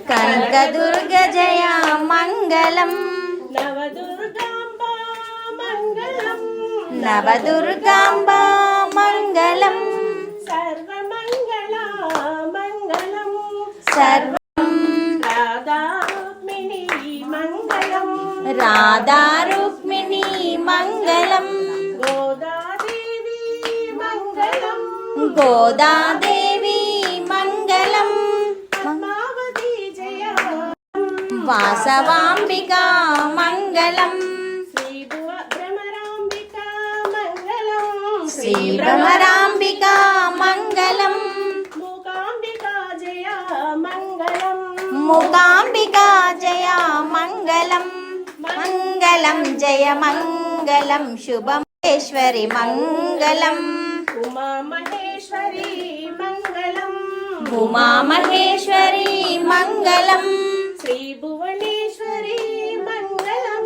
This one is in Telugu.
కనకదుర్గ జయ మంగళం నవదుర్గాంబా మంగళం నవదుర్గాంబా మంగళం సర్వమంగళ మంగళం సర్వం రాధా రుక్మిణీ మంగళం రాధా రుక్మిణీ మంగళం గోదాదేవి మంగళం గోదాదేవి మంగళం పద్మావతి జయ వాసవాంబికా మంగళం భ్రమరాంబికా మంగళం శ్రీ భ్రమరాంబికా మంగళం మూకాంబికా జయ మంగళం మూకాంబికా జయ మంగళం మంగళం జయ మంగళం శుభమహేశ్వరి మంగళం ఉమా మహేశ్వరి మంగళం ఉమా మహేశ్వరి మంగళం శ్రీ భువనేశ్వరి